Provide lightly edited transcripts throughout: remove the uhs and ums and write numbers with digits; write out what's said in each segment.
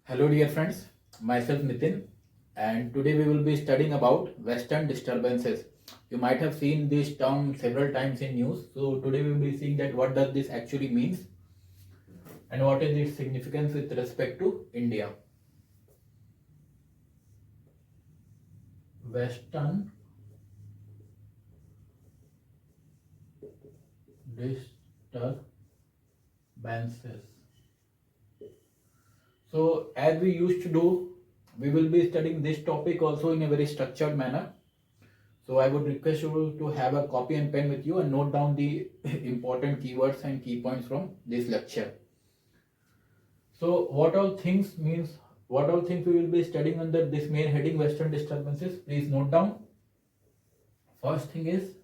Hello dear friends, myself Nitin, and today we will be studying about Western disturbances. You might have seen this term several times in news. So today we will be seeing that what does this actually means and what is its significance with respect to India. Western disturbances. So as we used to do, we will be studying this topic also in a very structured manner. So I would request you to have a copy and pen with you and note down the important keywords and key points from this lecture. So what all things we will be studying under this main heading Western disturbances. Please note down. First thing is,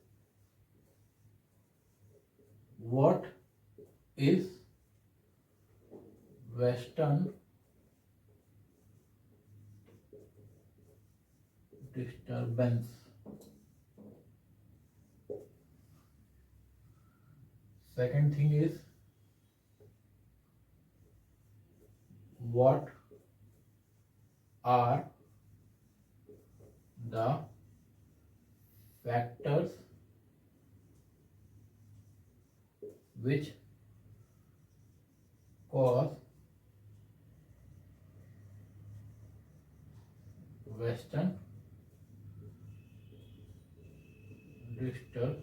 what is Western disturbance? Second thing is, what are the factors which cause Western disturb?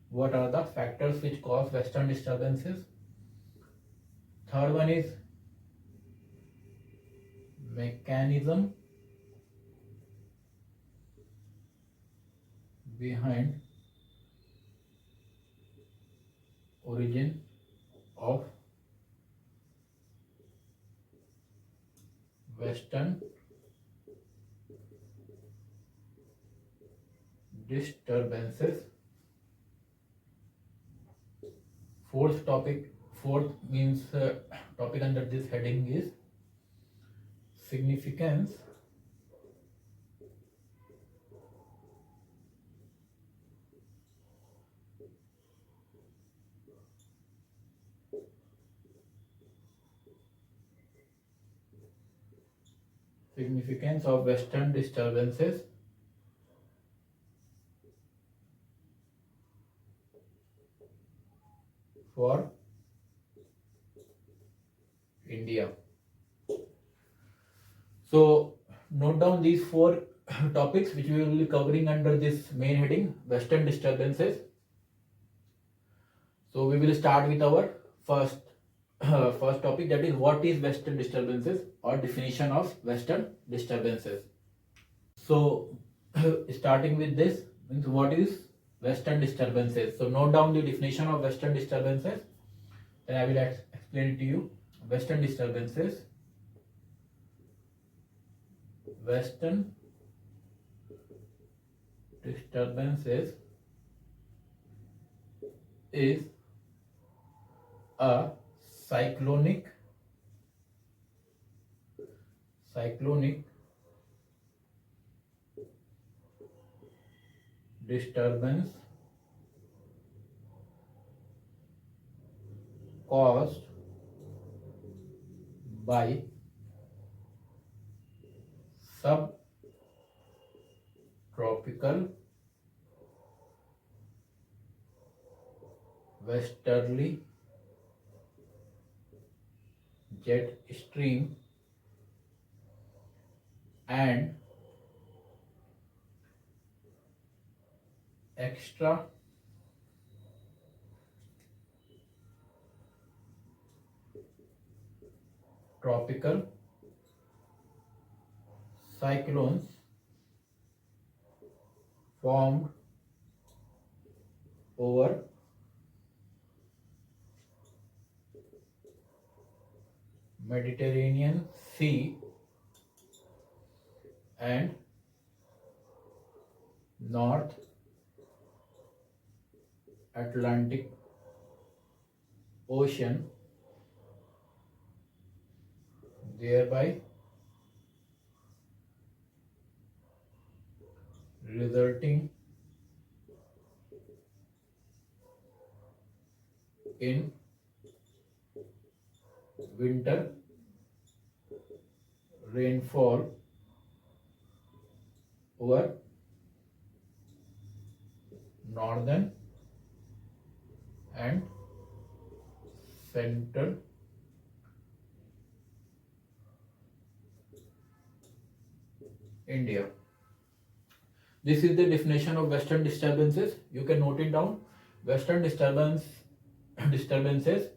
What are the factors which cause Western disturbances? Third one is mechanism behind origin of Western disturbances. Fourth means topic under this heading is significance of Western disturbances for India. So note down these four topics which we will be covering under this main heading Western disturbances. So we will start with our first topic, that is what is Western disturbances or definition of Western disturbances. So starting with this means what is Western disturbances. So note down the definition of Western disturbances. Then I will explain it to you. Western disturbances. Western disturbances is a cyclonic disturbance caused by subtropical westerly jet stream and extra tropical cyclones formed over Mediterranean Sea and North Atlantic Ocean, thereby resulting in winter rainfall over northern and central India. This is the definition of western disturbances. You can note it down. Western disturbances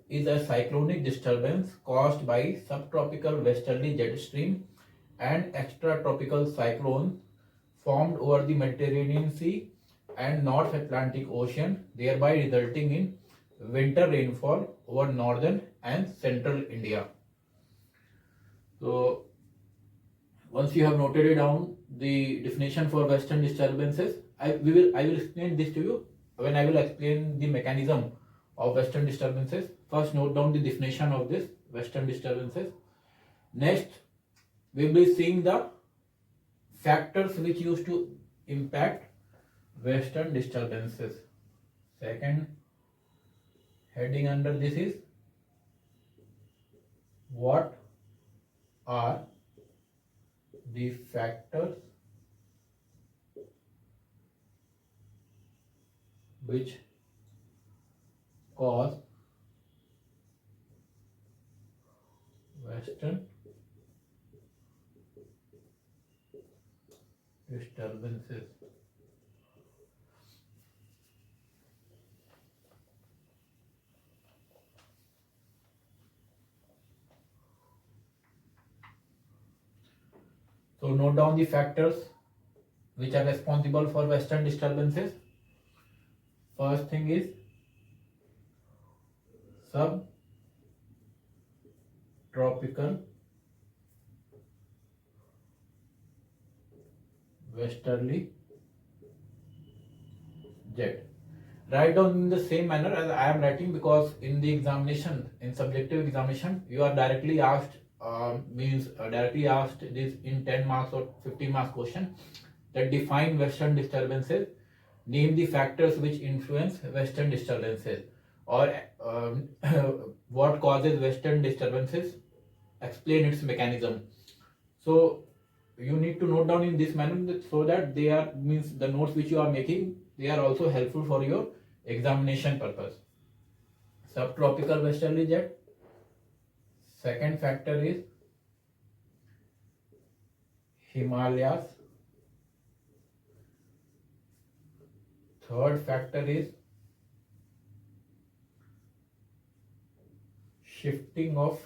is a cyclonic disturbance caused by subtropical westerly jet stream and extratropical cyclone formed over the Mediterranean Sea and North Atlantic Ocean, thereby resulting in winter rainfall over northern and central India. So once you have noted it down, the definition for western disturbances, I will explain this to you when I will explain the mechanism of western disturbances. First, note down the definition of this western disturbances. Next, we will be seeing the factors which used to impact western disturbances. Second heading under this is what are the factors which cause western disturbances. So note down the factors which are responsible for western disturbances. First thing is subtropical westerly jet. Write down in the same manner as I am writing, because in the examination, in subjective examination, you are directly asked directly asked this in 10 marks or 15 marks question, that define western disturbances, name the factors which influence western disturbances, or what causes western disturbances, explain its mechanism. So you need to note down in this manner, so that they are the notes which you are making, they are also helpful for your examination purpose. Subtropical westerly jet. Second factor is Himalayas. Third factor is shifting of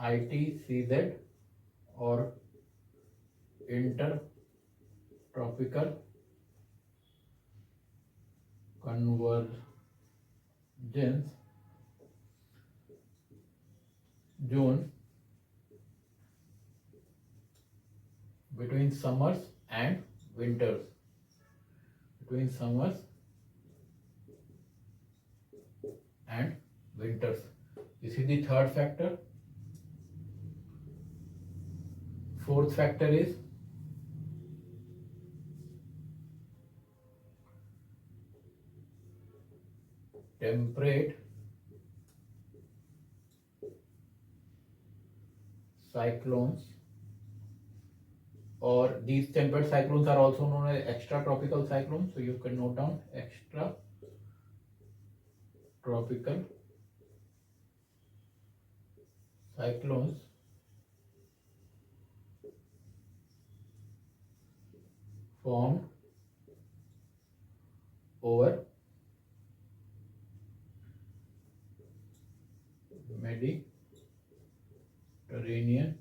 ITCZ or intertropical convergence zone between summers and winters. This is the third factor. Fourth factor is temperate cyclones, or these temperate cyclones are also known as extratropical cyclones. So you can note down extratropical cyclones formed over Mediterranean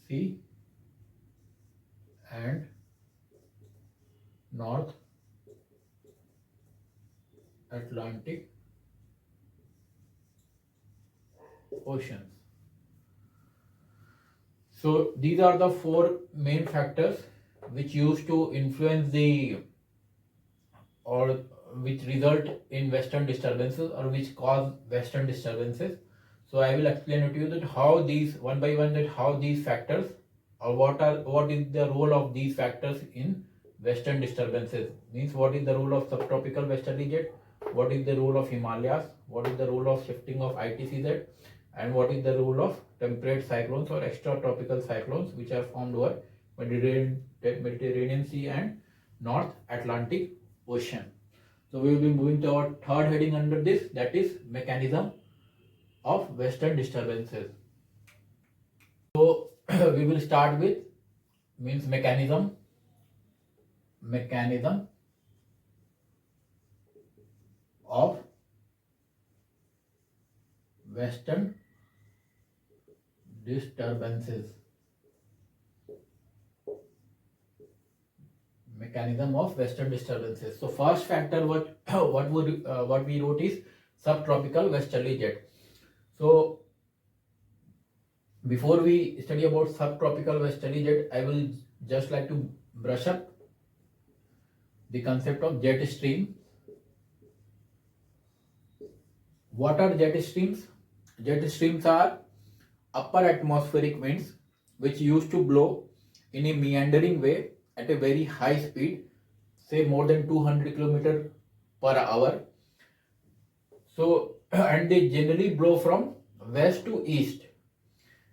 Sea and North Atlantic Oceans. So these are the four main factors which used to influence which result in western disturbances, or which cause western disturbances. So I will explain to you that how these, one by one, that how these factors or what is the role of these factors in western disturbances? Means what is the role of subtropical westerly jet, what is the role of Himalayas, what is the role of shifting of ITCZ, and what is the role of temperate cyclones or extratropical cyclones which are formed over Mediterranean Sea and North Atlantic Ocean. So we will be moving to our third heading under this, that is mechanism of western disturbances. So we will start with means mechanism of western disturbances. Mechanism of western disturbances. So first factor what we wrote is subtropical westerly jet. So before we study about subtropical westerly jet, I will just like to brush up the concept of jet stream. What are jet streams? Jet streams are upper atmospheric winds which used to blow in a meandering way at a very high speed, say more than 200 km per hour. So and they generally blow from west to east.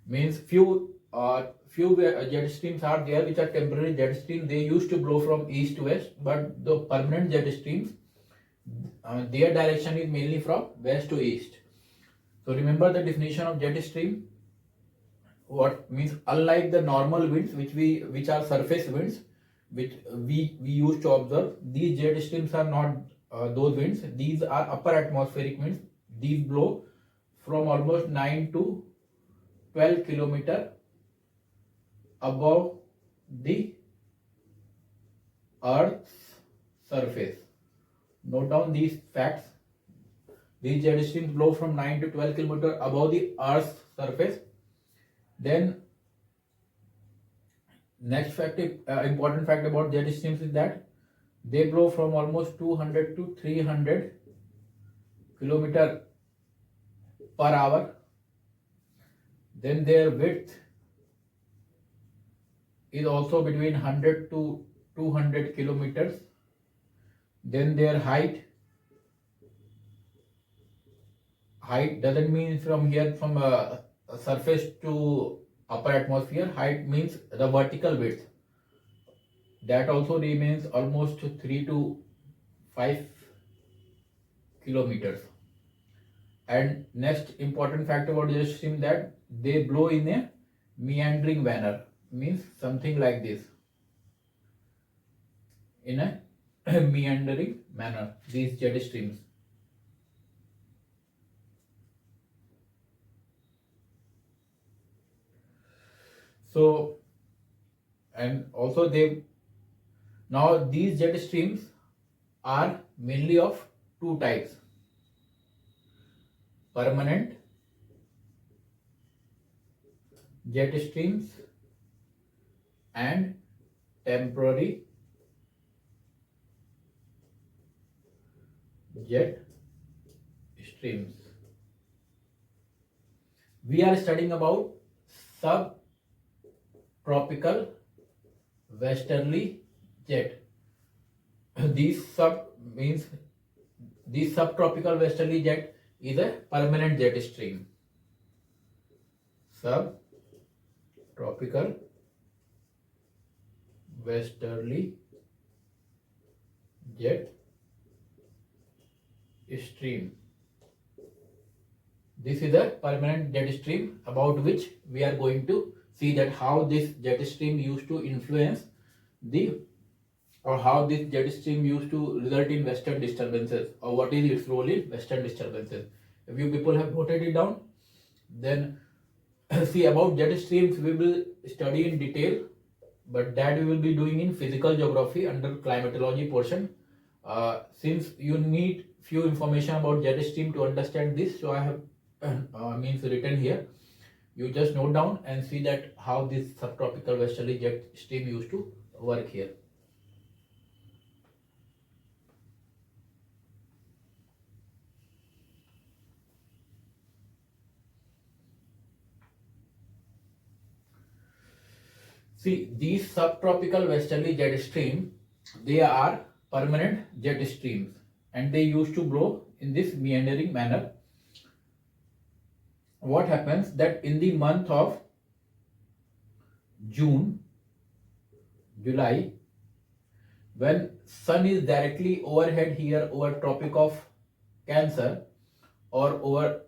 Means few jet streams are there which are temporary jet streams. They used to blow from east to west, but the permanent jet streams, their direction is mainly from west to east. So remember the definition of jet stream. What means, unlike the normal winds which are surface winds which we used to observe, these jet streams are not those winds. These are upper atmospheric winds. These blow from almost 9 to 12 km above the Earth's surface. Note down these facts. These jet streams blow from 9 to 12 km above the Earth's surface. Then next fact, important fact about jet streams is that they blow from almost 200 to 300 km per hour. Then their width is also between 100 to 200 kilometers. Then their height doesn't mean from here from surface to upper atmosphere. Height means the vertical width. That also remains almost 3 to 5 kilometers. And next important fact about jet stream, that they blow in a meandering manner. Means something like this, in a meandering manner, these jet streams. So and also these jet streams are mainly of two types: permanent jet streams and temporary jet streams. We are studying about subtropical westerly jet. This subtropical westerly jet is a permanent jet stream. Subtropical westerly jet stream. This is a permanent jet stream about which we are going to see that how this jet stream used to influence how this jet stream used to result in western disturbances, or what is its role in western disturbances. If you people have noted it down, then see, about jet streams we will study in detail, but that we will be doing in physical geography under climatology portion. Since you need few information about jet stream to understand this, so I have written here. You just note down and see that how this subtropical westerly jet stream used to work here. See, these subtropical westerly jet streams, they are permanent jet streams and they used to blow in this meandering manner. What happens that in the month of June, July, when sun is directly overhead here over Tropic of Cancer or over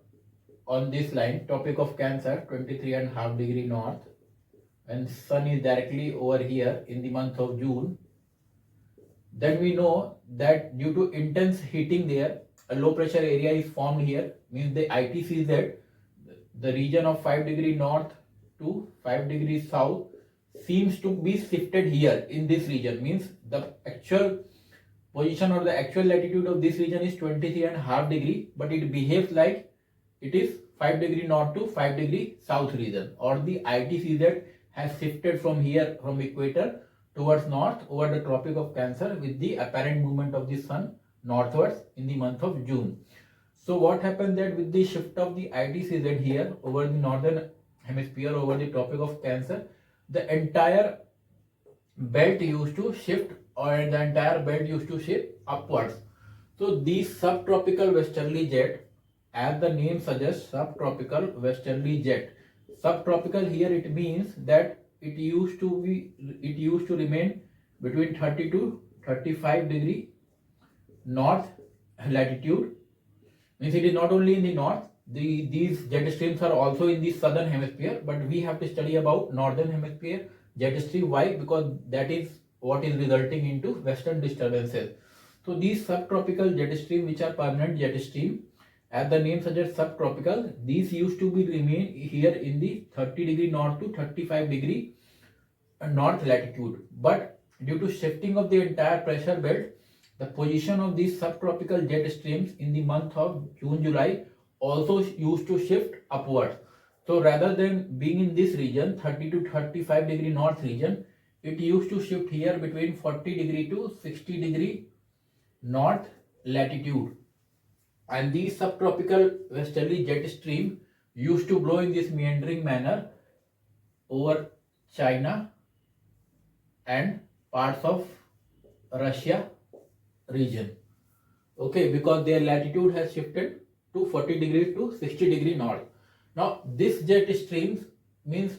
on this line, Tropic of Cancer, 23.5 degree north, when sun is directly over here in the month of June, then we know that due to intense heating there, a low pressure area is formed here, means the ITCZ, the region of 5 degree north to 5 degrees south seems to be shifted here in this region, means the actual position or the actual latitude of this region is 23.5 degree, but it behaves like it is 5 degree north to 5 degree south region, or the ITCZ has shifted from here from equator towards north over the Tropic of Cancer with the apparent movement of the sun northwards in the month of June. So what happened that with the shift of the ITCZ here over the northern hemisphere over the Tropic of Cancer, the entire belt used to shift, or the entire belt used to shift upwards. So these subtropical westerly jet, as the name suggests, subtropical westerly jet. Subtropical here it means that it used to remain between 30 to 35 degree north latitude. Means it is not only in the north, these jet streams are also in the southern hemisphere, but we have to study about northern hemisphere jet stream. Why? Because that is what is resulting into western disturbances. So these subtropical jet stream, which are permanent jet stream, as the name suggests, subtropical, these used to be remain here in the 30 degree north to 35 degree north latitude, but due to shifting of the entire pressure belt, the position of these subtropical jet streams in the month of June, July also used to shift upwards. So rather than being in this region, 30 to 35 degree north region, it used to shift here between 40 degree to 60 degree north latitude. And these subtropical westerly jet stream used to blow in this meandering manner over China and parts of Russia region. Okay, because their latitude has shifted to 40 degree to 60 degree north. Now this jet streams means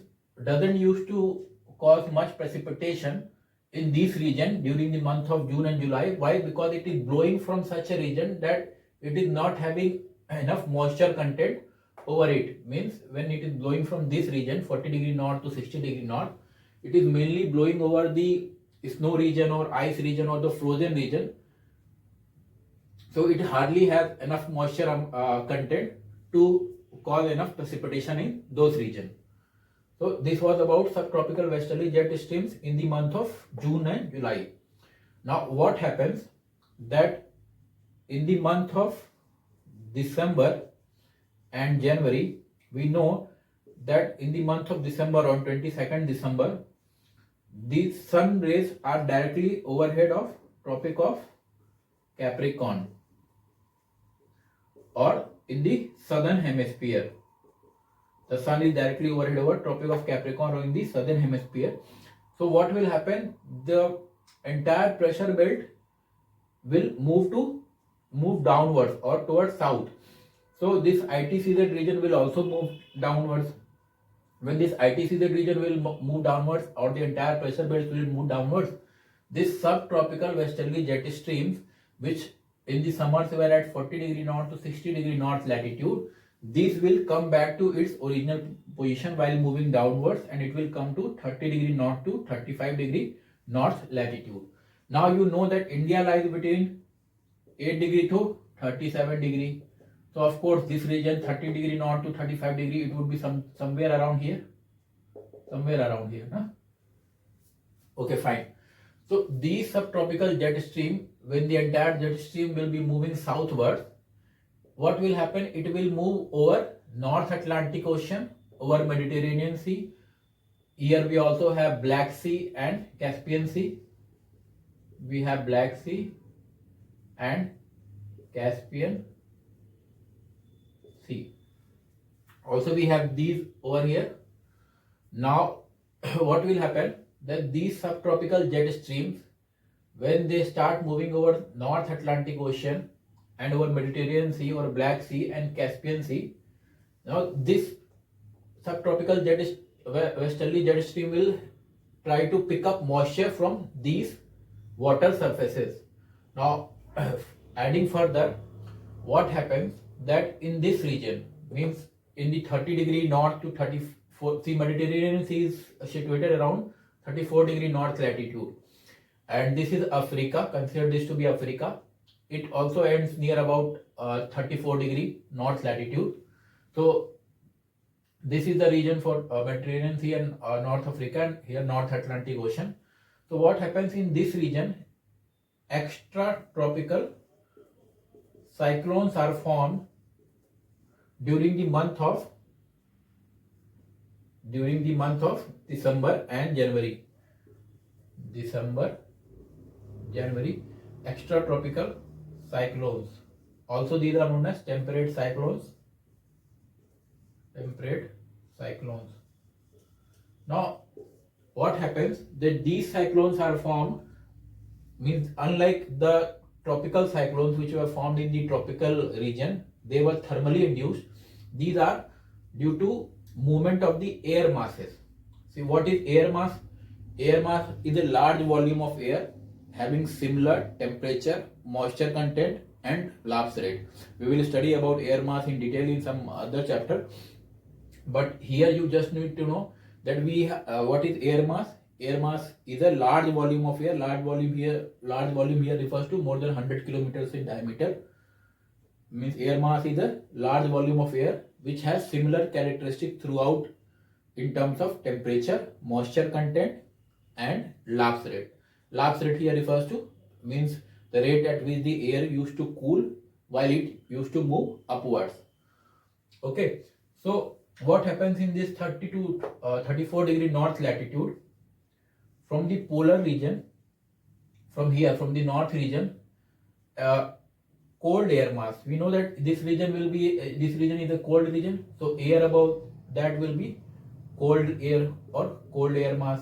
doesn't used to cause much precipitation in this region during the month of June and July. Why? Because it is blowing from such a region that it is not having enough moisture content over it. Means when it is blowing from this region 40 degree north to 60 degree north, it is mainly blowing over the snow region or ice region or the frozen region. So it hardly has enough moisture content to cause enough precipitation in those regions. So this was about subtropical westerly jet streams in the month of June and July. Now what happens that in the month of December and January, we know that in the month of December, on 22nd December, the sun rays are directly overhead of Tropic of Capricorn or in the southern hemisphere. The sun is directly overhead over Tropic of Capricorn or in the southern hemisphere. So what will happen? The entire pressure belt will move downwards or towards south. So this ITCZ region will also move downwards. When this ITCZ region will move downwards or the entire pressure belt will move downwards, this subtropical westerly jet streams, which in the summers were at 40 degree north to 60 degree north latitude, these will come back to its original position while moving downwards, and it will come to 30 degree north to 35 degree north latitude. Now you know that India lies between 8 degree to 37 degree. So of course this region 30 degree north to 35 degree, it would be somewhere around here. Huh? Okay, fine. So these subtropical jet stream, when the entire jet stream will be moving southward, what will happen? It will move over North Atlantic Ocean, over Mediterranean Sea. Here we also have Black Sea and Caspian Sea. We have Black Sea and Caspian Sea. Also we have these over here. Now what will happen? that these subtropical jet streams, when they start moving over North Atlantic Ocean and over Mediterranean Sea or Black Sea and Caspian Sea, now this subtropical westerly jet stream will try to pick up moisture from these water surfaces. Now adding further, what happens that in this region, means in the 30° north to 34, see Mediterranean Sea is situated around 34° north latitude, and this is Africa, consider this to be Africa. It also ends near about 34° north latitude. So this is the region for Mediterranean Sea and North Africa, and here North Atlantic Ocean. So what happens in this region, extra tropical cyclones are formed during the month of December and January. Extra tropical cyclones. Also these are known as temperate cyclones. Now what happens that these cyclones are formed, means unlike the tropical cyclones which were formed in the tropical region, they were thermally induced. These are due to movement of the air masses. See, what is air mass? Air mass is a large volume of air having similar temperature, moisture content and lapse rate. We will study about air mass in detail in some other chapter, but here you just need to know that what is air mass. Air mass is a large volume of air. Large volume here refers to more than 100 kilometers in diameter. Means air mass is a large volume of air which has similar characteristic throughout in terms of temperature, moisture content and lapse rate. Lapse rate here refers to, means the rate at which the air used to cool while it used to move upwards. Okay, so what happens in this 30 to 34° north latitude, from the polar region, from the north region, cold air mass. We know that this region is a cold region, so air above that will be cold air or cold air mass.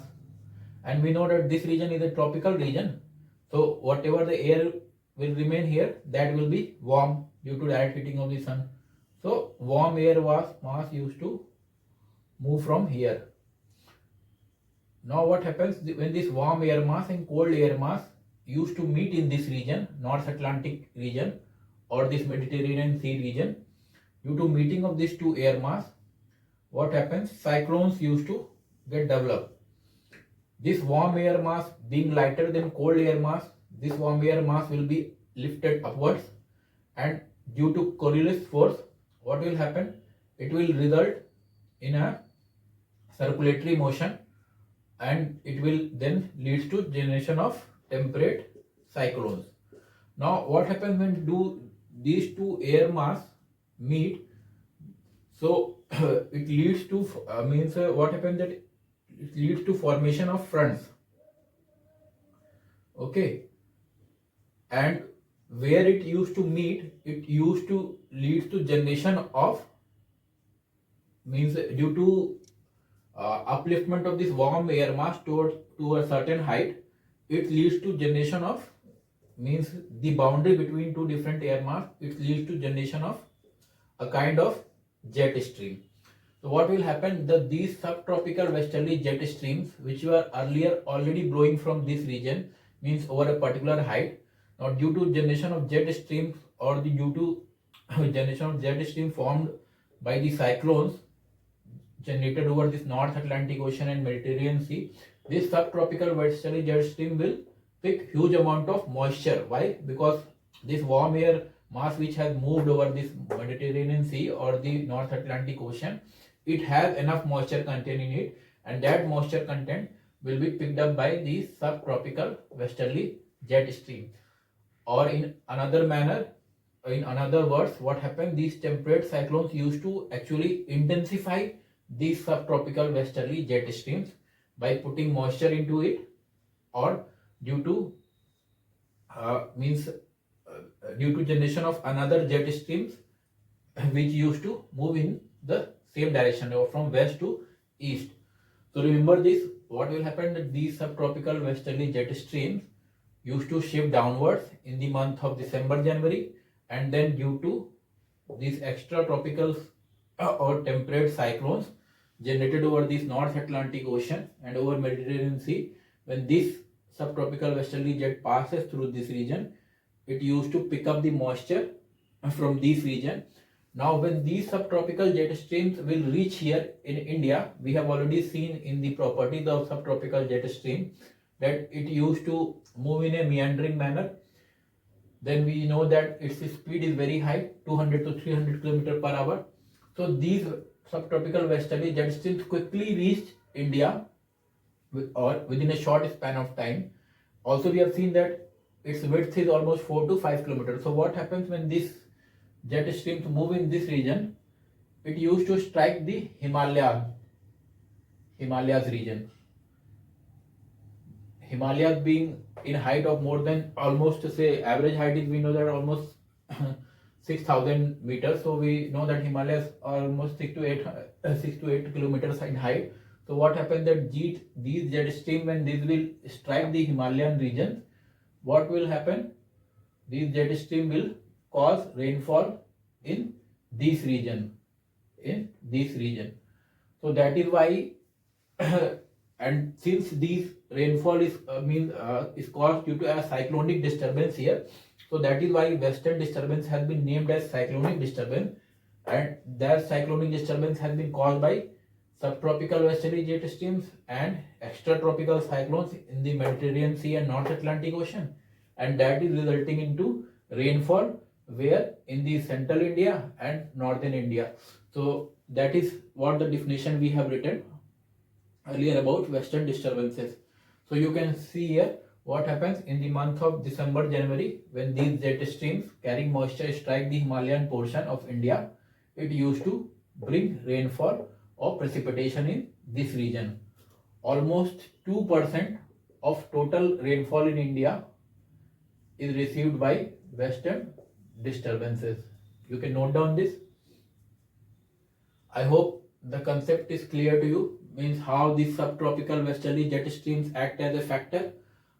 And we know that this region is a tropical region, so whatever the air will remain here, that will be warm due to direct heating of the sun. So warm air mass used to move from here. Now what happens when this warm air mass and cold air mass used to meet in this region, North Atlantic region or this Mediterranean Sea region, due to meeting of these two air mass, what happens? Cyclones used to get developed. This warm air mass being lighter than cold air mass, this warm air mass will be lifted upwards, and due to Coriolis force, what will happen? It will result in a circulatory motion, and it will then lead to generation of temperate cyclones. Now what happens when these two air mass meet? So it leads to what happens that it leads to formation of fronts. Okay, and where it used to meet, it used to lead to generation of, means due to upliftment of this warm air mass to a certain height, it leads to generation of, means the boundary between two different air mass, it leads to generation of a kind of jet stream. So what will happen, that these subtropical westerly jet streams which were earlier already blowing from this region, means over a particular height, now due to generation of jet streams or due to generation of jet stream formed by the cyclones generated over this North Atlantic Ocean and Mediterranean Sea, this subtropical westerly jet stream will pick huge amount of moisture. Why? Because this warm air mass which has moved over this Mediterranean Sea or the North Atlantic Ocean, it has enough moisture content in it, and that moisture content will be picked up by these subtropical westerly jet stream. Or in another words, what happened, these temperate cyclones used to actually intensify these subtropical westerly jet streams by putting moisture into it, or due to generation of another jet streams which used to move in the same direction or from west to east. So remember this, what will happen that these subtropical westerly jet streams used to shift downwards in the month of December, January, and then due to these extra tropical or temperate cyclones generated over this North Atlantic Ocean and over Mediterranean Sea, when this subtropical westerly jet passes through this region, it used to pick up the moisture from this region. Now when these subtropical jet streams will reach here in India, we have already seen in the properties of subtropical jet stream that it used to move in a meandering manner. Then we know that its speed is very high, 200 to 300 km per hour. So these subtropical westerly jet streams quickly reached India or within a short span of time. Also we have seen that its width is almost 4 to 5 kilometers. So what happens when these jet streams move in this region? It used to strike the Himalayas region. Himalayas being in height of more than almost, say, average height is, we know that almost 6,000 meters. So we know that Himalayas are almost 6 to 8 kilometers in height. So what happens that these jet stream, when these will strike the Himalayan region, what will happen? These jet stream will cause rainfall in this region. So that is why and since these rainfall is caused due to a cyclonic disturbance here, so that is why western disturbance has been named as cyclonic disturbance, and that cyclonic disturbance has been caused by subtropical westerly jet streams and extratropical cyclones in the Mediterranean Sea and North Atlantic Ocean, and that is resulting into rainfall where in the central India and northern India. So that is what the definition we have written earlier about western disturbances. So you can see here what happens in the month of December, January, when these jet streams carrying moisture strike the Himalayan portion of India. It used to bring rainfall or precipitation in this region. Almost 2% of total rainfall in India is received by western disturbances. You can note down this. I hope the concept is clear to you, means how the subtropical westerly jet streams act as a factor,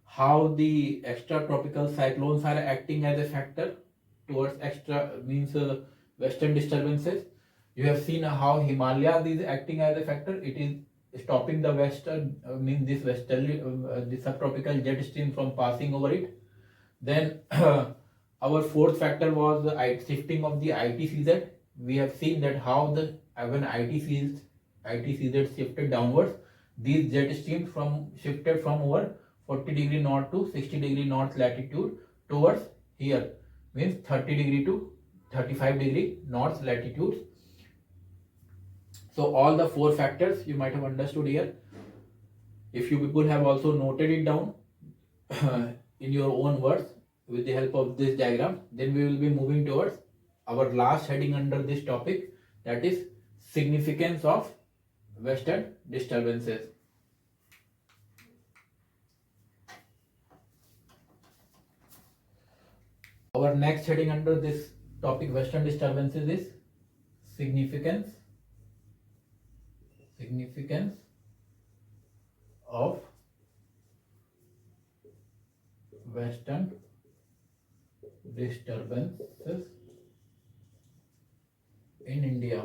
how the extratropical cyclones are acting as a factor towards western disturbances. You have seen how Himalayas is acting as a factor. It is stopping the this westerly the subtropical jet stream from passing over it. Then our fourth factor was the shifting of the ITCZ. We have seen that how when ITCZ shifted downwards, these jet streams shifted from over 40° north to 60° north latitude towards here, means 30° to 35° north latitudes. So all the four factors you might have understood here. If you people have also noted it down in your own words with the help of this diagram, then we will be moving towards our last heading under this topic, that is significance of western disturbances. Our next heading under this topic, western disturbances, is significance of western disturbances in India.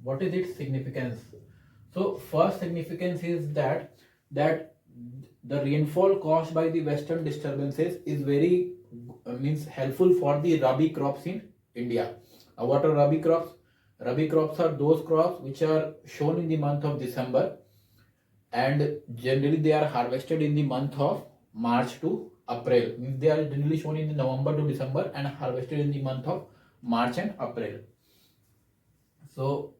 What is its significance? So first significance is that the rainfall caused by the western disturbances is very helpful for the rabi crops in India. What are rabi crops? Rabi crops are those crops which are shown in the month of December, and generally they are harvested in the month of March to April. Means they are generally shown in the November to December and harvested in the month of March and April. So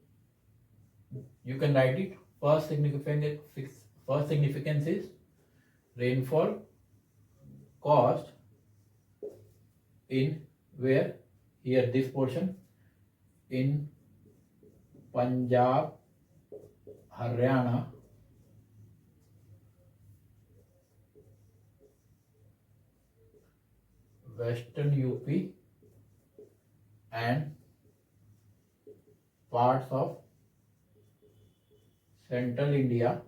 you can write it. First significance is rainfall caused in where? Here, this portion in Punjab, Haryana, Western UP and parts of Central India,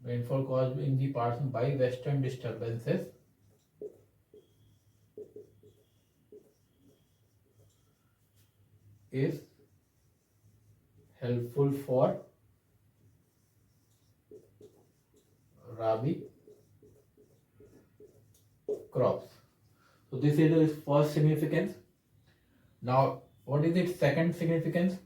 rainfall caused in the parts by western disturbances is helpful for Rabi crops. So this is its first significance. Now, what is its second significance?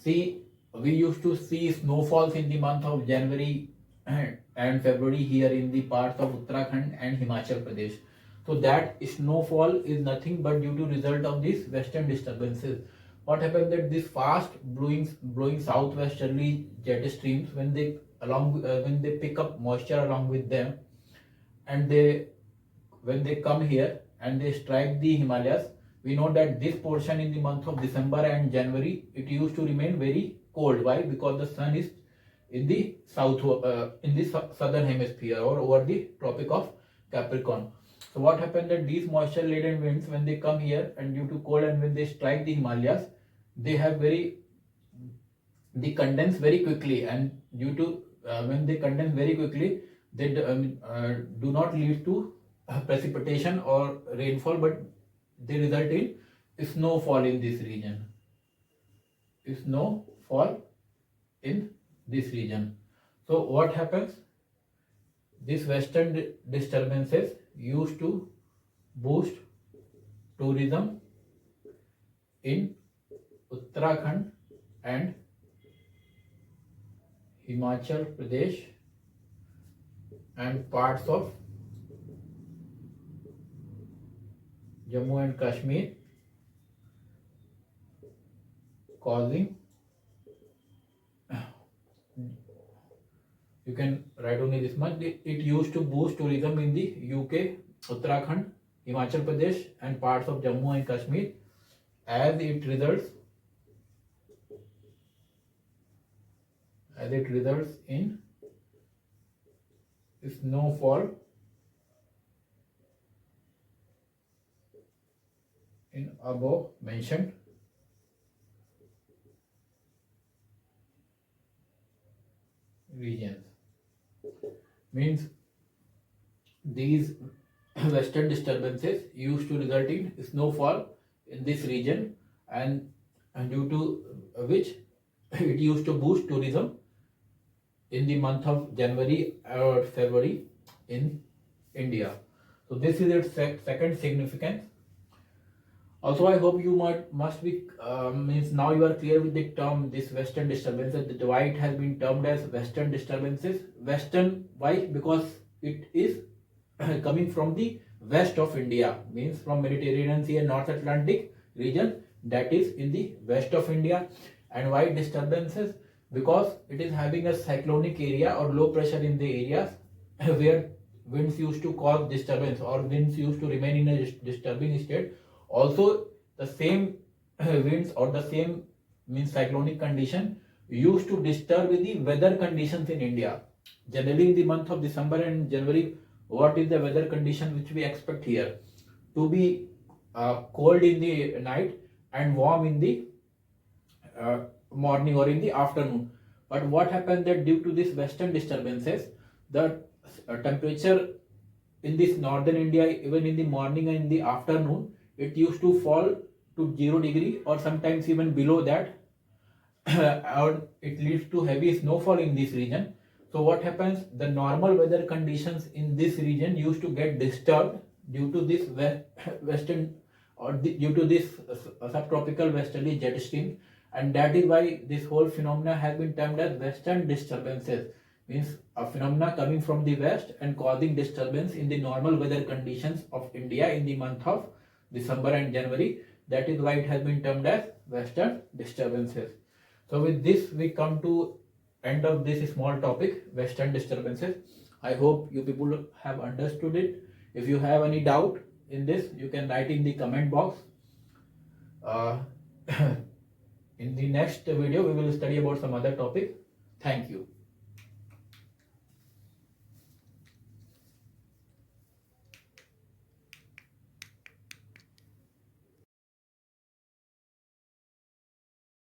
See, we used to see snowfalls in the month of January and February here in the parts of Uttarakhand and Himachal Pradesh. So that snowfall is nothing but due to result of these western disturbances. What happened that this fast blowing southwesterly jet streams, when they pick up moisture along with them, and when they come here and they strike the Himalayas, we know that this portion in the month of December and January, it used to remain very cold. Why? Because the sun is in the southern hemisphere or over the Tropic of Capricorn. So what happened that these moisture laden winds, when they come here and due to cold and when they strike the Himalayas, they condense very quickly, and due to when they condense very quickly, they do not lead to precipitation or rainfall, but they result in snowfall in this region. Snowfall in this region. So what happens? These western disturbances used to boost tourism in Uttarakhand and Himachal Pradesh and parts of Jammu and Kashmir, causing, you can write only this much, it used to boost tourism in the UK, Uttarakhand, Himachal Pradesh and parts of Jammu and Kashmir, as it results in snowfall in above mentioned regions. Means these western disturbances used to result in snowfall in this region, and due to which it used to boost tourism in the month of January or February in India. So this is its second significance. Also, I hope you must be means now you are clear with the term this western disturbances. Why it has been termed as western disturbances? Western, why? Because it is coming from the west of India, means from Mediterranean Sea and North Atlantic region, that is in the west of India. And why disturbances? Because it is having a cyclonic area or low pressure in the areas where winds used to cause disturbance or winds used to remain in a disturbing state. Also, the same winds or the same means cyclonic condition used to disturb the weather conditions in India. Generally, in the month of December and January, what is the weather condition which we expect here? To be cold in the night and warm in the morning or in the afternoon. But what happened that due to these western disturbances, the temperature in this northern India, even in the morning and in the afternoon, it used to fall to 0 degree or sometimes even below that, or it leads to heavy snowfall in this region. So what happens? The normal weather conditions in this region used to get disturbed due to this western or due to this subtropical westerly jet stream, and that is why this whole phenomena has been termed as western disturbances. Means a phenomena coming from the west and causing disturbance in the normal weather conditions of India in the month of December and January. That is why it has been termed as western disturbances. So with this we come to end of this small topic, western disturbances. I hope you people have understood it. If you have any doubt in this, you can write in the comment box. In the next video we will study about some other topic. Thank you.